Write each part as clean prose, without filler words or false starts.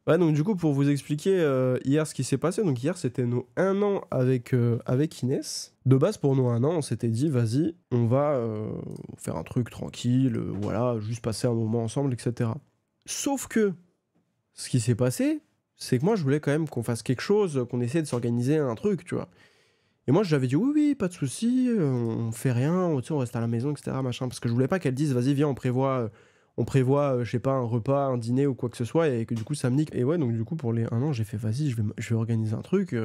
Ouais, donc du coup, pour vous expliquer hier ce qui s'est passé, donc hier c'était nos 1 an avec Inès. De base, pour nos 1 an, on s'était dit, vas-y, on va faire un truc tranquille, voilà, juste passer un moment ensemble, etc. Sauf que, ce qui s'est passé, c'est que moi je voulais quand même qu'on fasse quelque chose, qu'on essaie de s'organiser un truc, tu vois. Et moi j'avais dit, oui, oui, pas de souci, on fait rien, tu sais, on reste à la maison, etc. Machin, parce que je voulais pas qu'elle dise, vas-y, viens, on prévoit, je sais pas, un repas, un dîner ou quoi que ce soit, et que du coup ça me nique. Et ouais, donc du coup pour les 1 an, j'ai fait vas-y, je vais organiser un truc,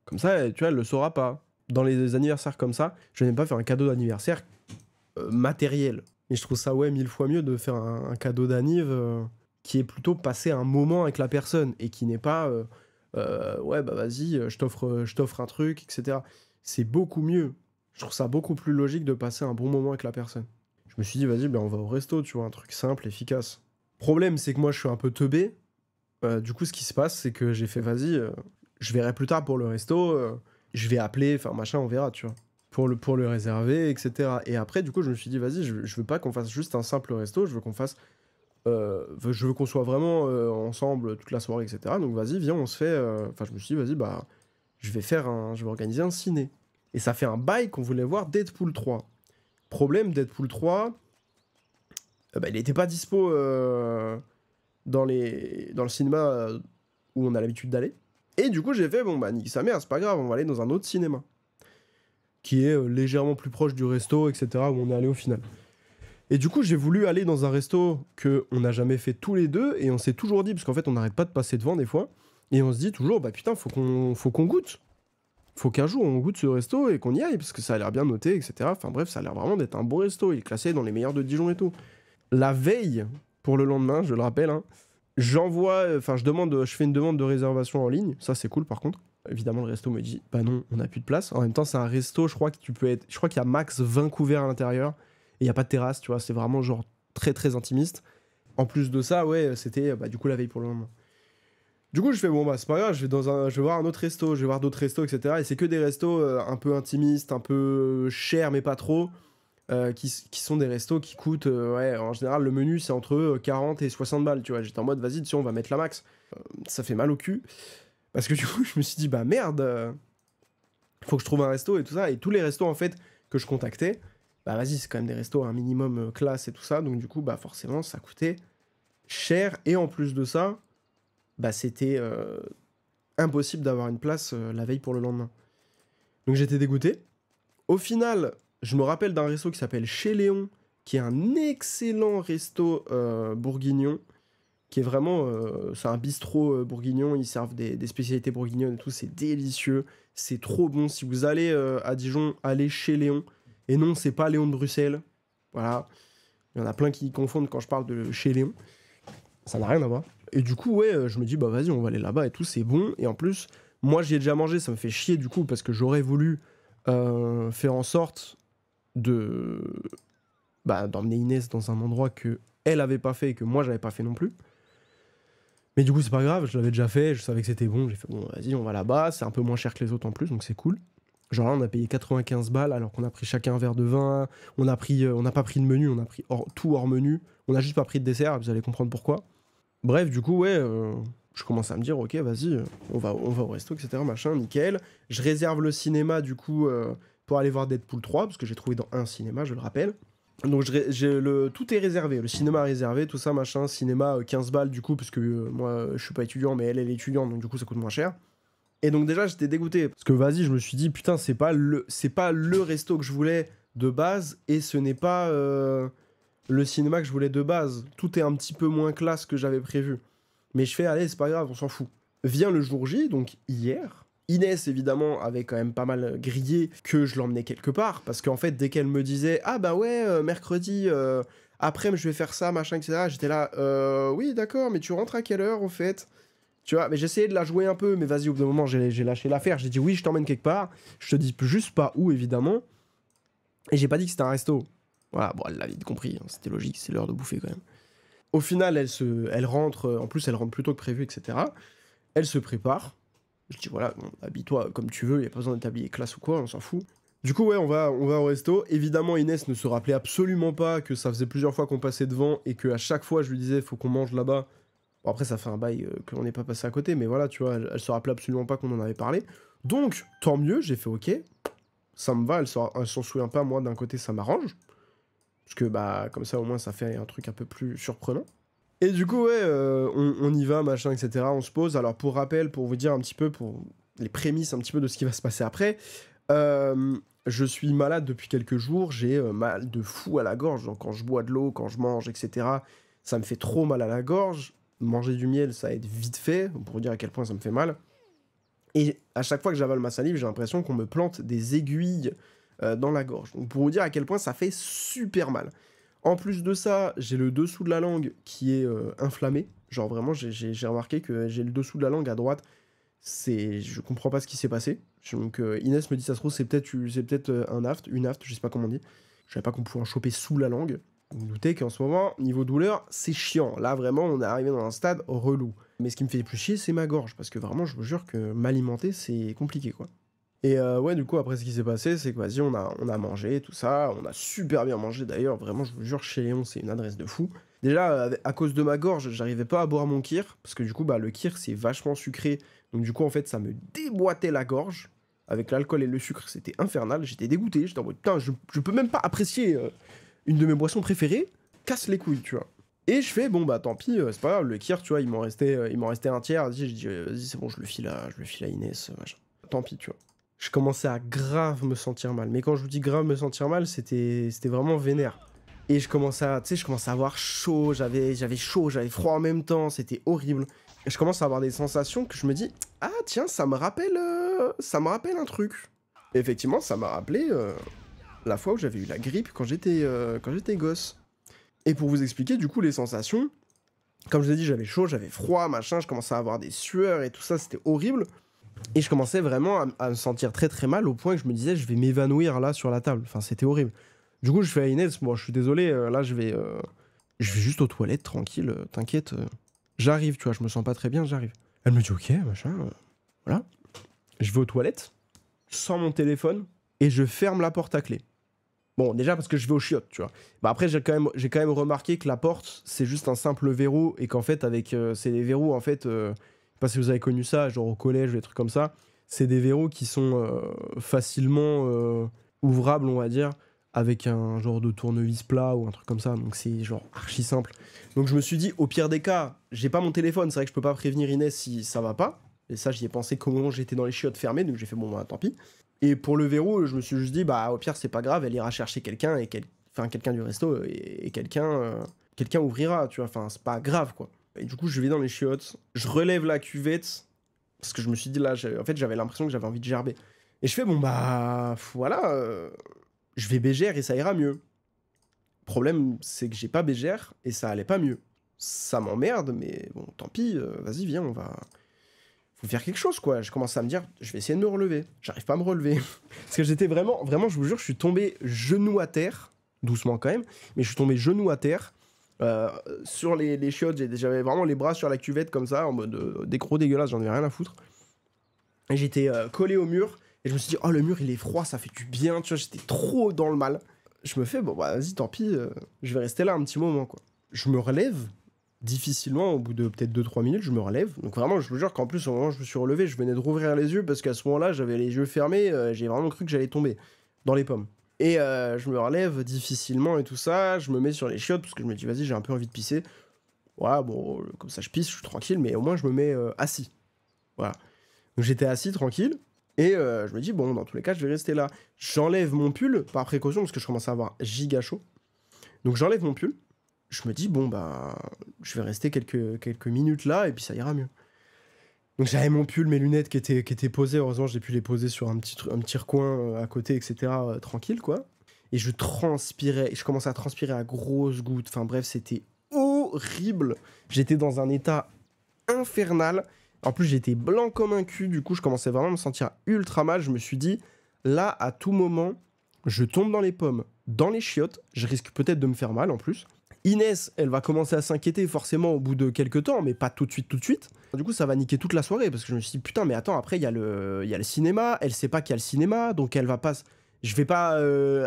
comme ça, tu vois, elle le saura pas. Dans les anniversaires comme ça, je n'aime pas faire un cadeau d'anniversaire matériel. Mais je trouve ça, ouais, 1000 fois mieux de faire un cadeau d'anniv qui est plutôt passer un moment avec la personne, et qui n'est pas, ouais, bah vas-y, je t'offre un truc, etc. C'est beaucoup mieux. Je trouve ça beaucoup plus logique de passer un bon moment avec la personne. Je me suis dit, vas-y, ben on va au resto, tu vois, un truc simple, efficace. Problème, c'est que moi, je suis un peu teubé. Du coup, ce qui se passe, c'est que j'ai fait, vas-y, je verrai plus tard pour le resto, je vais appeler, enfin machin, on verra, tu vois. Pour le réserver, etc. Et après, du coup, je me suis dit, vas-y, je veux pas qu'on fasse juste un simple resto, je veux qu'on fasse. Je veux qu'on soit vraiment ensemble toute la soirée, etc. Donc, vas-y, viens, on se fait. Enfin, je me suis dit, vas-y, bah, je vais organiser un ciné. Et ça fait un bail qu'on voulait voir Deadpool 3. Problème, Deadpool 3, bah, il était pas dispo dans le cinéma où on a l'habitude d'aller. Et du coup, j'ai fait, bon, bah, nique sa mère, c'est pas grave, on va aller dans un autre cinéma. Qui est légèrement plus proche du resto, etc., où on est allé au final. Et du coup, j'ai voulu aller dans un resto que on n'a jamais fait tous les deux, et on s'est toujours dit, parce qu'en fait, on n'arrête pas de passer devant des fois, et on se dit toujours, bah putain, faut qu'on goûte. Faut qu'un jour on goûte ce resto et qu'on y aille, parce que ça a l'air bien noté, etc. Enfin bref, ça a l'air vraiment d'être un bon resto, il est classé dans les meilleurs de Dijon et tout. La veille, pour le lendemain, je le rappelle, hein, je fais une demande de réservation en ligne, ça c'est cool par contre. Évidemment, le resto me dit, bah non, on n'a plus de place. En même temps, c'est un resto, je crois qu'il y a max 20 couverts à l'intérieur, et il n'y a pas de terrasse, tu vois, c'est vraiment genre très très intimiste. En plus de ça, ouais, c'était bah, du coup la veille pour le lendemain. Du coup, je fais bon, bah c'est pas grave, je vais voir un autre resto, je vais voir d'autres restos, etc. Et c'est que des restos un peu intimistes, un peu chers, mais pas trop, qui sont des restos qui coûtent, ouais, en général, le menu c'est entre 40 et 60 balles, tu vois. J'étais en mode, vas-y, dessus, on va mettre la max. Ça fait mal au cul. Parce que du coup, je me suis dit, bah merde, faut que je trouve un resto et tout ça. Et tous les restos, en fait, que je contactais, bah vas-y, c'est quand même des restos à un minimum classe et tout ça. Donc du coup, bah forcément, ça coûtait cher. Et en plus de ça, bah c'était impossible d'avoir une place la veille pour le lendemain. Donc j'étais dégoûté. Au final, je me rappelle d'un resto qui s'appelle Chez Léon, qui est un excellent resto bourguignon, qui est vraiment... c'est un bistrot bourguignon, ils servent des spécialités bourguignonnes et tout, c'est délicieux, c'est trop bon. Si vous allez à Dijon, allez chez Léon. Et non, c'est pas Léon de Bruxelles. Voilà. Il y en a plein qui confondent quand je parle de chez Léon. Ça n'a rien à voir. Et du coup, ouais, je me dis, bah vas-y, on va aller là-bas et tout, c'est bon. Et en plus, moi, j'y ai déjà mangé, ça me fait chier du coup, parce que j'aurais voulu faire en sorte de d'emmener Inès dans un endroit que elle avait pas fait et que moi, j'avais pas fait non plus. Mais du coup, c'est pas grave, je l'avais déjà fait, je savais que c'était bon. J'ai fait, bon, vas-y, on va là-bas, c'est un peu moins cher que les autres en plus, donc c'est cool. Genre là, on a payé 95 balles alors qu'on a pris chacun un verre de vin. On n'a pas pris de menu, on a pris tout hors menu. On a juste pas pris de dessert, vous allez comprendre pourquoi. Bref, du coup, ouais, je commence à me dire, ok, vas-y, on va au resto, etc. Machin, nickel. Je réserve le cinéma, du coup, pour aller voir Deadpool 3, parce que j'ai trouvé dans un cinéma, je le rappelle. Donc, tout est réservé, le cinéma est réservé, tout ça, machin. Cinéma, 15 balles, du coup, parce que moi, je suis pas étudiant, mais elle est étudiante, donc du coup, ça coûte moins cher. Et donc, déjà, j'étais dégoûté, parce que vas-y, je me suis dit, putain, c'est pas le resto que je voulais de base, et ce n'est pas le cinéma que je voulais de base. Tout est un petit peu moins classe que j'avais prévu. Mais je fais, allez, c'est pas grave, on s'en fout. Vient le jour J, donc hier. Inès, évidemment, avait quand même pas mal grillé que je l'emmenais quelque part. Parce qu'en fait, dès qu'elle me disait, ah bah ouais, mercredi, après, je vais faire ça, machin, etc., j'étais là, oui, d'accord, mais tu rentres à quelle heure, au fait? Tu vois, mais j'essayais de la jouer un peu, mais vas-y, au bout d'un moment, j'ai lâché l'affaire. J'ai dit, oui, je t'emmène quelque part. Je te dis juste pas où, évidemment. Et j'ai pas dit que c'était un resto. Voilà, bon, elle l'a vite compris, hein, c'était logique, c'est l'heure de bouffer quand même. Au final, elle rentre, en plus, elle rentre plus tôt que prévu, etc. Elle se prépare. Je dis, voilà, bon, habille-toi comme tu veux, il n'y a pas besoin d'être habillé classe ou quoi, on s'en fout. Du coup, ouais, on va au resto. Évidemment, Inès ne se rappelait absolument pas que ça faisait plusieurs fois qu'on passait devant et qu'à chaque fois, je lui disais, faut qu'on mange là-bas. Bon, après, ça fait un bail qu'on n'est pas passé à côté, mais voilà, tu vois, elle se rappelait absolument pas qu'on en avait parlé. Donc, tant mieux, j'ai fait OK, ça me va, elle s'en souvient pas, moi, d'un côté, ça m'arrange. Parce que, bah, comme ça, au moins, ça fait un truc un peu plus surprenant. Et du coup, ouais, on y va, machin, etc. On se pose. Alors, pour rappel, pour vous dire un petit peu, pour les prémices un petit peu de ce qui va se passer après, je suis malade depuis quelques jours. J'ai mal de fou à la gorge. Donc, quand je bois de l'eau, quand je mange, etc., ça me fait trop mal à la gorge. Manger du miel, ça aide vite fait, pour vous dire à quel point ça me fait mal. Et à chaque fois que j'avale ma salive, j'ai l'impression qu'on me plante des aiguilles dans la gorge. Donc, pour vous dire à quel point ça fait super mal. En plus de ça, j'ai le dessous de la langue qui est inflammé. Genre vraiment, j'ai remarqué que j'ai le dessous de la langue à droite. Je comprends pas ce qui s'est passé. Donc Inès me dit, ça se trouve, c'est peut-être un aft, une aft, je sais pas comment on dit. Je savais pas qu'on pouvait en choper sous la langue. Vous vous doutez qu'en ce moment, niveau douleur, c'est chiant. Là, vraiment, on est arrivé dans un stade relou. Mais ce qui me fait le plus chier, c'est ma gorge. Parce que vraiment, je vous jure que m'alimenter, c'est compliqué, quoi. Et ouais, du coup, après, ce qui s'est passé, c'est que, vas-y, on a mangé, tout ça. On a super bien mangé, d'ailleurs. Vraiment, je vous jure, chez Léon, c'est une adresse de fou. Déjà, à cause de ma gorge, j'arrivais pas à boire mon kir. Parce que, du coup, bah, le kir, c'est vachement sucré. Donc, du coup, en fait, ça me déboîtait la gorge. Avec l'alcool et le sucre, c'était infernal. J'étais dégoûté. J'étais en mode, putain, je peux même pas apprécier une de mes boissons préférées. Casse les couilles, tu vois. Et je fais, bon, bah, tant pis, c'est pas grave. Le kir, tu vois, il m'en restait un tiers. Vas-y, je dis, vas-y, c'est bon, je le file à Inès, machin. Tant pis, tu vois. Je commençais à grave me sentir mal. Mais quand je vous dis grave me sentir mal, c'était vraiment vénère. Et je commençais à avoir chaud, j'avais chaud, j'avais froid en même temps, c'était horrible. Et je commence à avoir des sensations que je me dis, ah tiens, ça me rappelle un truc. Et effectivement, ça m'a rappelé la fois où j'avais eu la grippe quand j'étais gosse. Et pour vous expliquer, du coup, les sensations, comme je l'ai dit, j'avais chaud, j'avais froid, machin, je commençais à avoir des sueurs et tout ça, c'était horrible. Et je commençais vraiment à me sentir très très mal au point que je me disais je vais m'évanouir là sur la table. Enfin, c'était horrible. Du coup, je fais à Inès, bon, je suis désolé, là je vais juste aux toilettes tranquille, t'inquiète. J'arrive, tu vois, je me sens pas très bien, j'arrive. Elle me dit ok, machin, voilà. Je vais aux toilettes, je sors mon téléphone et je ferme la porte à clé. Bon, déjà parce que je vais aux chiottes, tu vois. Bah après, j'ai quand même remarqué que la porte, c'est juste un simple verrou et qu'en fait, avec c'est des verrous, en fait, je sais pas si vous avez connu ça, genre au collège ou des trucs comme ça, c'est des verrous qui sont facilement ouvrables, on va dire, avec un genre de tournevis plat ou un truc comme ça, donc c'est genre archi simple. Donc je me suis dit, au pire des cas, j'ai pas mon téléphone, c'est vrai que je peux pas prévenir Inès si ça va pas, et ça j'y ai pensé qu'au moment où j'étais dans les chiottes fermées, donc j'ai fait bon bah tant pis. Et pour le verrou, je me suis juste dit, bah au pire c'est pas grave, elle ira chercher quelqu'un, enfin quelqu'un du resto, et quelqu'un ouvrira, tu vois, enfin c'est pas grave quoi. Et du coup je vais dans les chiottes, je relève la cuvette, parce que je me suis dit là, en fait j'avais l'impression que j'avais envie de gerber. Et je fais bon bah voilà, je vais bégère et ça ira mieux. Le problème c'est que j'ai pas bégère et ça allait pas mieux. Ça m'emmerde, mais bon tant pis, vas-y viens, faut faire quelque chose quoi. Je commence à me dire, je vais essayer de me relever. J'arrive pas à me relever. Parce que j'étais vraiment, je vous jure, je suis tombé genou à terre, doucement quand même, mais je suis tombé genou à terre, sur les chiottes, j'avais vraiment les bras sur la cuvette comme ça, en mode des gros dégueulasse, j'en avais rien à foutre. Et j'étais collé au mur, et je me suis dit, oh le mur il est froid, ça fait du bien, tu vois, j'étais trop dans le mal. Je me fais, bon bah vas-y, tant pis, je vais rester là un petit moment quoi. Je me relève, difficilement, au bout de peut-être 2-3 minutes, je me relève. Donc vraiment, je vous jure qu'en plus, au moment où je me suis relevé, je venais de rouvrir les yeux parce qu'à ce moment-là, j'avais les yeux fermés, j'ai vraiment cru que j'allais tomber dans les pommes. Et je me relève difficilement et tout ça, je me mets sur les chiottes parce que je me dis, vas-y, j'ai un peu envie de pisser. Voilà, bon, comme ça je pisse, je suis tranquille, mais au moins je me mets assis. Voilà. Donc j'étais assis, tranquille, et je me dis, bon, dans tous les cas, je vais rester là. J'enlève mon pull, par précaution, parce que je commence à avoir giga chaud. Donc j'enlève mon pull. Je me dis, bon, bah, je vais rester quelques minutes là, et puis ça ira mieux. Donc j'avais mon pull, mes lunettes qui étaient posées. Heureusement, j'ai pu les poser sur un petit recoin à côté, etc. Tranquille, quoi. Et je transpirais, je commençais à transpirer à grosses gouttes. Enfin bref, c'était horrible. J'étais dans un état infernal. En plus, j'étais blanc comme un cul. Du coup, je commençais vraiment à me sentir ultra mal. Je me suis dit, là, à tout moment, je tombe dans les pommes, dans les chiottes. Je risque peut-être de me faire mal en plus. Inès, elle va commencer à s'inquiéter forcément au bout de quelques temps, mais pas tout de suite. Du coup, ça va niquer toute la soirée, parce que je me suis dit, putain, mais attends, après, il y a le cinéma, elle sait pas qu'il y a le cinéma, donc elle va pas... Je vais pas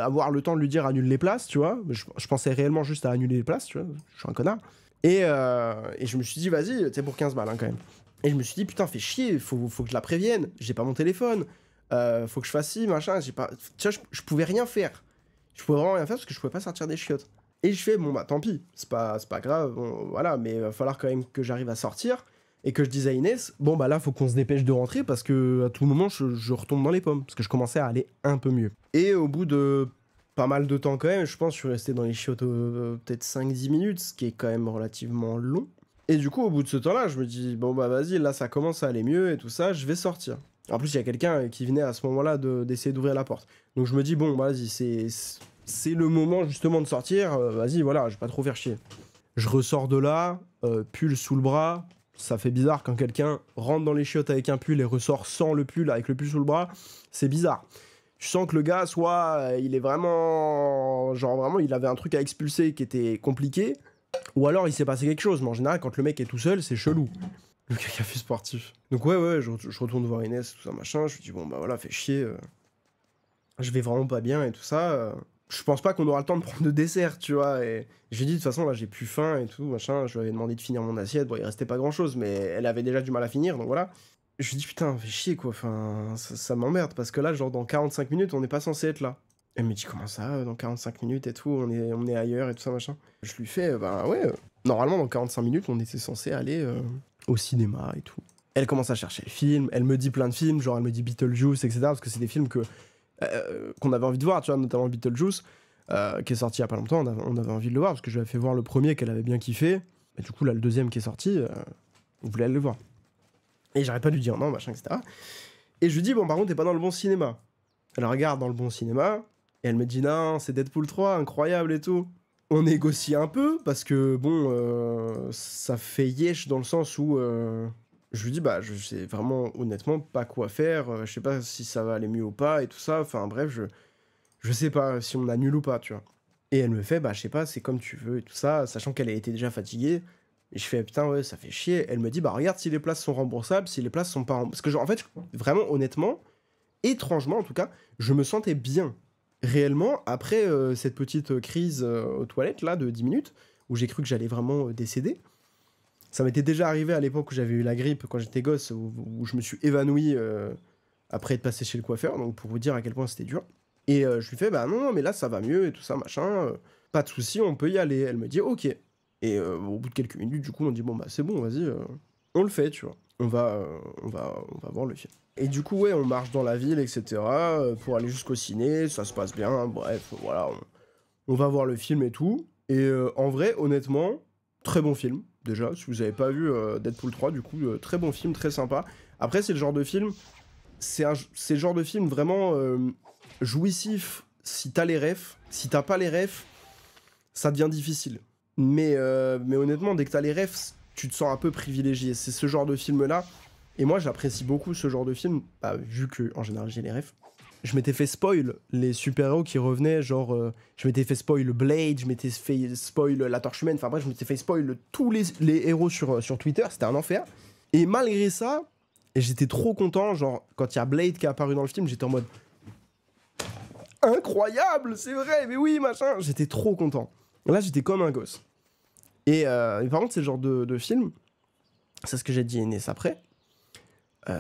avoir le temps de lui dire annule les places, tu vois. Je pensais réellement juste à annuler les places, tu vois, je suis un connard. Et je me suis dit, vas-y, tu sais, pour 15 balles, hein, quand même. Et je me suis dit, putain, fais chier, faut que je la prévienne. J'ai pas mon téléphone. Faut que je fasse ci, machin. J'ai pas... Tu vois, je pouvais rien faire. Je pouvais vraiment rien faire parce que je pouvais pas sortir des chiottes. Et je fais, bon, bah, tant pis. C'est pas grave. Bon, voilà, mais il va falloir quand même que j'arrive à sortir. Et que je dise à Inès, bon, bah là, faut qu'on se dépêche de rentrer parce que à tout moment, je retombe dans les pommes. Parce que je commençais à aller un peu mieux. Et au bout de pas mal de temps quand même, je pense, je suis resté dans les chiottes peut-être 5-10 minutes, ce qui est quand même relativement long. Et du coup, au bout de ce temps-là, je me dis, bon bah vas-y, là ça commence à aller mieux et tout ça, je vais sortir. En plus, il y a quelqu'un qui venait à ce moment-là d'essayer d'ouvrir la porte. Donc je me dis, bon, vas-y, c'est le moment justement de sortir, vas-y, voilà, je vais pas trop faire chier. Je ressors de là, pull sous le bras, ça fait bizarre quand quelqu'un rentre dans les chiottes avec un pull et ressort sans le pull, avec le pull sous le bras, c'est bizarre. Je sens que le gars, soit il est vraiment... Genre vraiment, il avait un truc à expulser qui était compliqué, ou alors il s'est passé quelque chose. Mais en général, quand le mec est tout seul, c'est chelou. Le gars qui a fait sportif. Donc ouais, je retourne voir Inès, tout ça, machin. Je lui dis, bon bah voilà, fais chier. Je vais vraiment pas bien et tout ça. Je pense pas qu'on aura le temps de prendre de dessert, tu vois. Et je lui ai dit, de toute façon, là, j'ai plus faim et tout, machin. Je lui avais demandé de finir mon assiette. Bon, il restait pas grand-chose, mais elle avait déjà du mal à finir, donc voilà. Je lui dis, putain, fais chier, quoi. Enfin, ça m'emmerde, parce que là, genre, dans 45 minutes, on n'est pas censé être là. Elle me dit, comment ça, dans 45 minutes et tout, on est ailleurs et tout ça, machin. Je lui fais, bah ouais, normalement, dans 45 minutes, on était censé aller au cinéma et tout. Elle commence à chercher le film, elle me dit plein de films, genre, elle me dit Beetlejuice, etc., parce que c'est des films qu'on avait envie de voir, tu vois, notamment Beetlejuice, qui est sorti il y a pas longtemps, on avait envie de le voir, parce que je lui avais fait voir le premier qu'elle avait bien kiffé, et du coup, là, le deuxième qui est sorti, on voulait aller le voir. Et j'arrête pas de lui dire non, machin, etc. Et je lui dis, bon, par contre, t'es pas dans le bon cinéma. Elle regarde dans le bon cinéma, et elle me dit, non, c'est Deadpool 3, incroyable et tout. On négocie un peu, parce que, bon, ça fait yesh dans le sens où... je lui dis, bah, je sais vraiment, honnêtement, pas quoi faire. Je sais pas si ça va aller mieux ou pas, et tout ça. Enfin, bref, je sais pas si on annule ou pas, tu vois. Et elle me fait, bah, je sais pas, c'est comme tu veux, et tout ça, sachant qu'elle était déjà fatiguée. Et je fais, putain, ouais, ça fait chier. Elle me dit, bah, regarde si les places sont remboursables, si les places sont pas remboursables. Parce que, genre, en fait, vraiment, honnêtement, étrangement, en tout cas, je me sentais bien. Réellement, après cette petite crise aux toilettes, là, de 10 minutes, où j'ai cru que j'allais vraiment décéder. Ça m'était déjà arrivé à l'époque où j'avais eu la grippe, quand j'étais gosse, où je me suis évanoui après être passé chez le coiffeur, donc pour vous dire à quel point c'était dur. Et je lui fais, bah non, mais là, ça va mieux, et tout ça, machin. Pas de souci, on peut y aller. Elle me dit, ok. Et au bout de quelques minutes, du coup, on dit, bon, bah c'est bon, vas-y, on le fait, tu vois. On va voir le film. Et du coup, ouais, on marche dans la ville, etc. Pour aller jusqu'au ciné, ça se passe bien, bref, voilà. On va voir le film et tout. Et en vrai, honnêtement, très bon film, déjà. Si vous avez pas vu Deadpool 3, du coup, très bon film, très sympa. Après, c'est le genre de film... C'est le genre de film vraiment jouissif si t'as les refs. Si t'as pas les refs, ça devient difficile. Mais honnêtement, dès que t'as les refs, tu te sens un peu privilégié. C'est ce genre de film-là. Et moi, j'apprécie beaucoup ce genre de film, bah, vu que, en général, j'ai les refs. Je m'étais fait spoil les super-héros qui revenaient, genre... je m'étais fait spoil Blade, je m'étais fait spoil La Torche Humaine, enfin bref, je m'étais fait spoil tous les héros sur Twitter, c'était un enfer. Et malgré ça, j'étais trop content, genre, quand il y a Blade qui est apparu dans le film, j'étais en mode... Incroyable, c'est vrai, mais oui, machin. J'étais trop content. Là, j'étais comme un gosse. Et par contre, c'est le genre de film, c'est ce que j'ai dit à Inès après,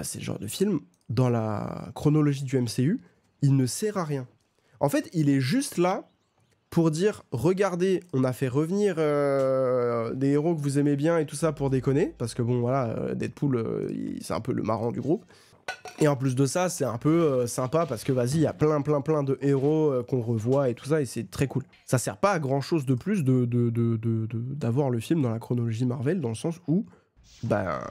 c'est le genre de film, dans la chronologie du MCU, il ne sert à rien. En fait, il est juste là pour dire, regardez, on a fait revenir des héros que vous aimez bien et tout ça pour déconner, parce que bon, voilà, Deadpool, c'est un peu le marrant du groupe. Et en plus de ça, c'est un peu sympa parce que vas-y, il y a plein de héros qu'on revoit et tout ça, et c'est très cool. Ça sert pas à grand chose de plus d'avoir le film dans la chronologie Marvel, dans le sens où, bah,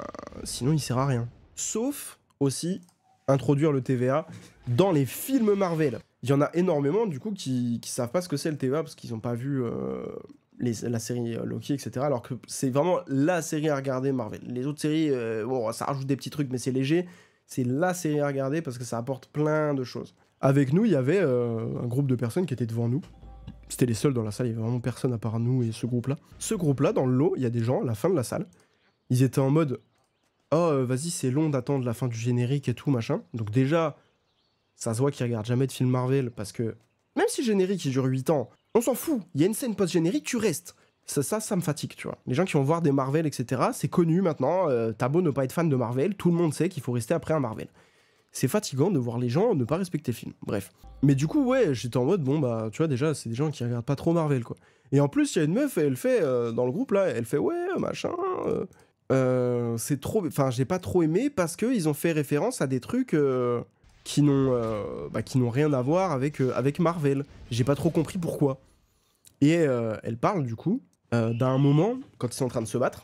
sinon il sert à rien. Sauf aussi introduire le TVA dans les films Marvel. Il y en a énormément du coup qui savent pas ce que c'est le TVA parce qu'ils ont pas vu la série Loki, etc. Alors que c'est vraiment la série à regarder Marvel. Les autres séries, bon, ça rajoute des petits trucs, mais c'est léger. C'est la série à regarder parce que ça apporte plein de choses. Avec nous, il y avait un groupe de personnes qui étaient devant nous. C'était les seuls dans la salle, il y avait vraiment personne à part nous et ce groupe-là. Ce groupe-là, dans le lot, il y a des gens, à la fin de la salle, ils étaient en mode « Oh, vas-y, c'est long d'attendre la fin du générique et tout, machin. » Donc déjà, ça se voit qu'ils regardent jamais de film Marvel parce que même si le générique il dure 8 ans, on s'en fout. Il y a une scène post-générique, tu restes. Ça me fatigue, tu vois. Les gens qui vont voir des Marvel, etc., c'est connu maintenant, t'as beau ne pas être fan de Marvel, tout le monde sait qu'il faut rester après un Marvel. C'est fatigant de voir les gens ne pas respecter le film. Bref. Mais du coup, ouais, j'étais en mode, bon, bah, tu vois, déjà, c'est des gens qui regardent pas trop Marvel, quoi. Et en plus, il y a une meuf, elle fait, dans le groupe, là, elle fait, ouais, machin, c'est trop... Enfin, j'ai pas trop aimé parce qu'ils ont fait référence à des trucs qui n'ont rien à voir avec Marvel. J'ai pas trop compris pourquoi. Et elle parle, du coup, d'un moment, quand ils sont en train de se battre,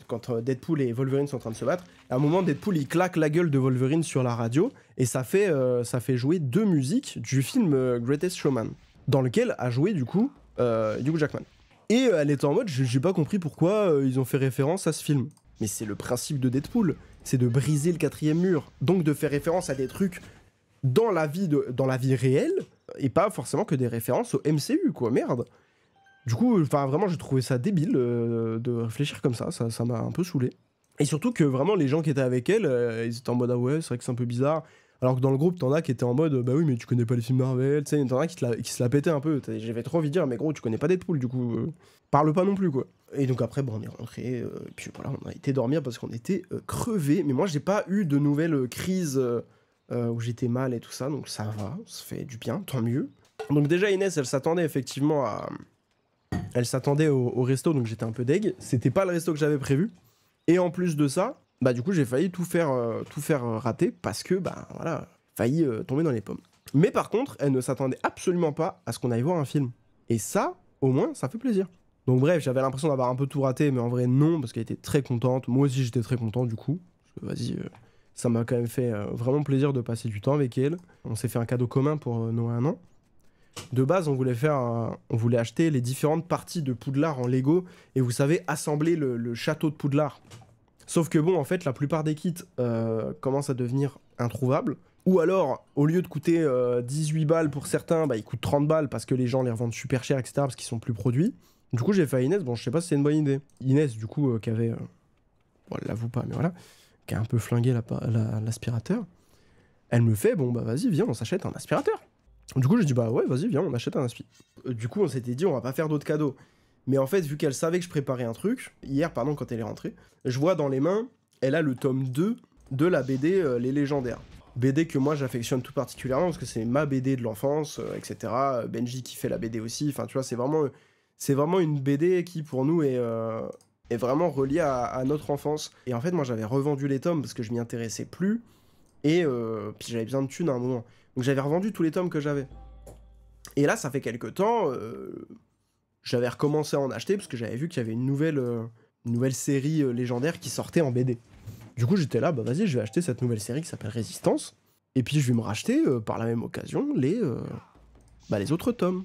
quand Deadpool et Wolverine sont en train de se battre, à un moment, Deadpool, il claque la gueule de Wolverine sur la radio, et ça fait jouer 2 musiques du film Greatest Showman, dans lequel a joué, du coup, Hugh Jackman. Et elle était en mode, j'ai pas compris pourquoi ils ont fait référence à ce film. Mais c'est le principe de Deadpool, c'est de briser le 4e mur, donc de faire référence à des trucs dans la vie réelle, et pas forcément que des références au MCU, quoi, merde. Du coup, enfin vraiment, j'ai trouvé ça débile de réfléchir comme ça m'a un peu saoulé. Et surtout que vraiment, les gens qui étaient avec elle, ils étaient en mode, ah ouais, c'est vrai que c'est un peu bizarre. Alors que dans le groupe, t'en as qui étaient en mode, bah oui, mais tu connais pas les films Marvel, tu sais, t'en as qui se la pétaient un peu. J'avais trop envie de dire, mais gros, tu connais pas Deadpool, du coup, parle pas non plus, quoi. Et donc après, bon, on est rentré, puis voilà, on a été dormir parce qu'on était crevés. Mais moi, j'ai pas eu de nouvelles crises où j'étais mal et tout ça, donc ça va, ça fait du bien, tant mieux. Donc déjà, Inès, elle s'attendait effectivement à... Elle s'attendait au resto, donc j'étais un peu deg. C'était pas le resto que j'avais prévu. Et en plus de ça, bah du coup j'ai failli tout faire rater parce que bah voilà, failli tomber dans les pommes. Mais par contre, elle ne s'attendait absolument pas à ce qu'on aille voir un film. Et ça, au moins, ça fait plaisir. Donc bref, j'avais l'impression d'avoir un peu tout raté, mais en vrai non, parce qu'elle était très contente. Moi aussi j'étais très content du coup. Parce que, vas-y, ça m'a quand même fait vraiment plaisir de passer du temps avec elle. On s'est fait un cadeau commun pour Noël 1 an. De base, on voulait acheter les différentes parties de Poudlard en Lego et vous savez, assembler le château de Poudlard. Sauf que bon, en fait, la plupart des kits commencent à devenir introuvables. Ou alors, au lieu de coûter 18 balles pour certains, bah, ils coûtent 30 balles parce que les gens les revendent super cher, etc. parce qu'ils sont plus produits. Du coup, j'ai fait à Inès, bon, je sais pas si c'est une bonne idée. Inès, du coup, qui avait... bon, elle l'avoue pas, mais voilà. Qui a un peu flingué l'aspirateur. Elle me fait, bon, bah vas-y, viens, on s'achète un aspirateur. Du coup, j'ai dit, bah ouais, vas-y, viens, on achète un aspi. Du coup, on s'était dit, on va pas faire d'autres cadeaux. Mais en fait, vu qu'elle savait que je préparais un truc, hier, pardon, quand elle est rentrée, je vois dans les mains, elle a le tome 2 de la BD Les Légendaires. BD que moi, j'affectionne tout particulièrement, parce que c'est ma BD de l'enfance, etc. Benji qui fait la BD aussi, enfin, tu vois, c'est vraiment une BD qui, pour nous, est vraiment reliée à notre enfance. Et en fait, moi, j'avais revendu les tomes, parce que je m'y intéressais plus, et puis j'avais besoin de thunes à un moment. Donc j'avais revendu tous les tomes que j'avais. Et là, ça fait quelques temps, j'avais recommencé à en acheter parce que j'avais vu qu'il y avait une nouvelle série légendaire qui sortait en BD. Du coup, j'étais là, bah vas-y, je vais acheter cette nouvelle série qui s'appelle Résistance. Et puis je vais me racheter, par la même occasion, les autres tomes.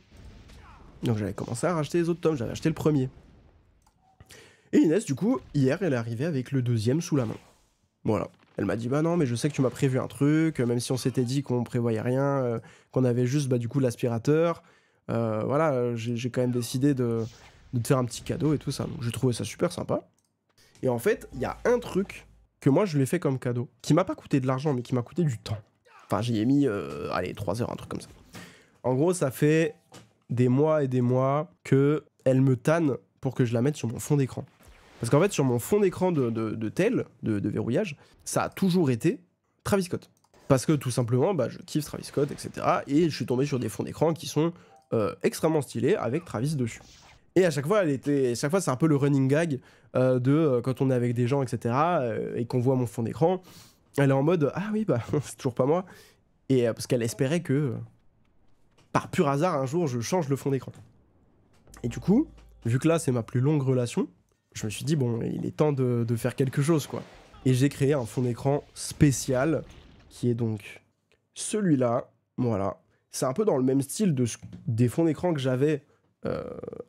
Donc j'avais commencé à racheter les autres tomes, j'avais acheté le premier. Et Inès, du coup, hier, elle est arrivée avec le 2e sous la main. Voilà. Elle m'a dit, bah non, mais je sais que tu m'as prévu un truc, même si on s'était dit qu'on prévoyait rien, qu'on avait juste, bah du coup, l'aspirateur. Voilà, j'ai quand même décidé de te faire un petit cadeau et tout ça. Donc j'ai trouvé ça super sympa. Et en fait, il y a un truc que moi, je lui ai fait comme cadeau, qui m'a pas coûté de l'argent, mais qui m'a coûté du temps. Enfin, j'y ai mis, 3 heures, un truc comme ça. En gros, ça fait des mois et des mois que elle me tanne pour que je la mette sur mon fond d'écran. Parce qu'en fait, sur mon fond d'écran de verrouillage, ça a toujours été Travis Scott. Parce que tout simplement, bah, je kiffe Travis Scott, etc. Et je suis tombé sur des fonds d'écran qui sont extrêmement stylés avec Travis dessus. Et à chaque fois, c'est un peu le running gag quand on est avec des gens, etc. Et qu'on voit mon fond d'écran, elle est en mode, ah oui, bah, c'est toujours pas moi. Et parce qu'elle espérait que, par pur hasard, un jour, je change le fond d'écran. Et du coup, vu que là, c'est ma plus longue relation, je me suis dit, bon, il est temps de faire quelque chose, quoi. Et j'ai créé un fond d'écran spécial, qui est donc celui-là, voilà. C'est un peu dans le même style des fonds d'écran que j'avais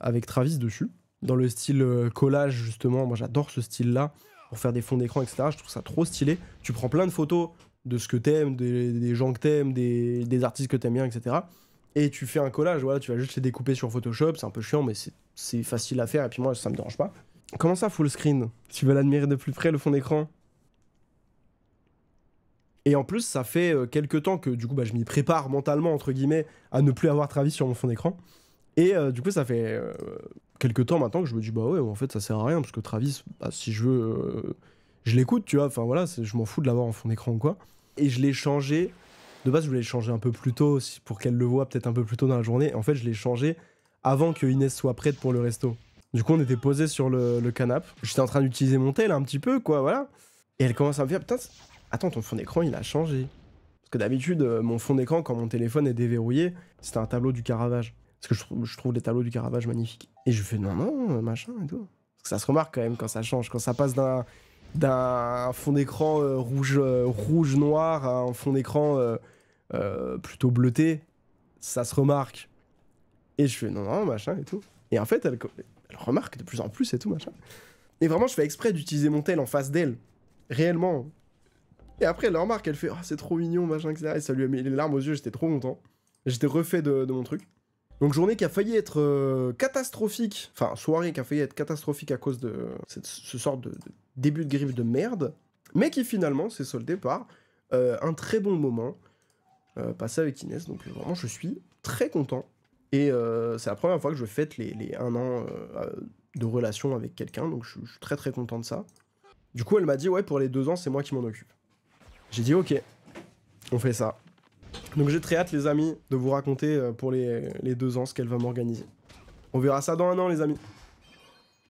avec Travis dessus. Dans le style collage, justement, moi j'adore ce style-là, pour faire des fonds d'écran, etc. Je trouve ça trop stylé. Tu prends plein de photos de ce que t'aimes, des gens que t'aimes, des artistes que t'aimes bien, etc. Et tu fais un collage, voilà, tu vas juste les découper sur Photoshop, c'est un peu chiant, mais c'est facile à faire, et puis moi, ça me dérange pas. Comment ça, full screen? Tu veux l'admirer de plus près, le fond d'écran? Et en plus, ça fait quelques temps que, du coup, bah, je m'y prépare mentalement, entre guillemets, à ne plus avoir Travis sur mon fond d'écran. Et du coup, ça fait quelques temps maintenant que je me dis bah ouais, en fait ça sert à rien parce que Travis, bah, si je veux, je l'écoute, tu vois. Enfin voilà, je m'en fous de l'avoir en fond d'écran ou quoi. Et je l'ai changé. De base, je voulais le changer un peu plus tôt aussi, pour qu'elle le voit peut-être un peu plus tôt dans la journée. En fait, je l'ai changé avant que Inès soit prête pour le resto. Du coup, on était posés sur le canapé. J'étais en train d'utiliser mon tel un petit peu, quoi, voilà. Et elle commence à me dire, putain, attends, ton fond d'écran, il a changé. Parce que d'habitude, mon fond d'écran, quand mon téléphone est déverrouillé, c'était un tableau du Caravage. Parce que je trouve les tableaux du Caravage magnifiques. Et je fais, non, non, machin et tout. Parce que ça se remarque quand même quand ça change, quand ça passe d'un fond d'écran rouge-noir à un fond d'écran plutôt bleuté, ça se remarque. Et je fais, non, non, machin et tout. Et en fait, elle remarque de plus en plus et tout, machin. Et vraiment, je fais exprès d'utiliser mon tel en face d'elle. Réellement. Et après, elle le remarque, elle fait, oh, c'est trop mignon, machin, etc. Et ça lui a mis les larmes aux yeux, j'étais trop content. J'étais refait de mon truc. Donc, journée qui a failli être catastrophique. Enfin, soirée qui a failli être catastrophique à cause de ce sort de début de griffe de merde. Mais qui finalement s'est soldé par un très bon moment passé avec Inès. Donc, vraiment, je suis très content. Et c'est la première fois que je fête les 1 an de relation avec quelqu'un. Donc, je suis très très content de ça. Du coup, elle m'a dit, ouais, pour les 2 ans, c'est moi qui m'en occupe. J'ai dit, ok, on fait ça. Donc j'ai très hâte, les amis, de vous raconter pour les 2 ans ce qu'elle va m'organiser. On verra ça dans 1 an, les amis.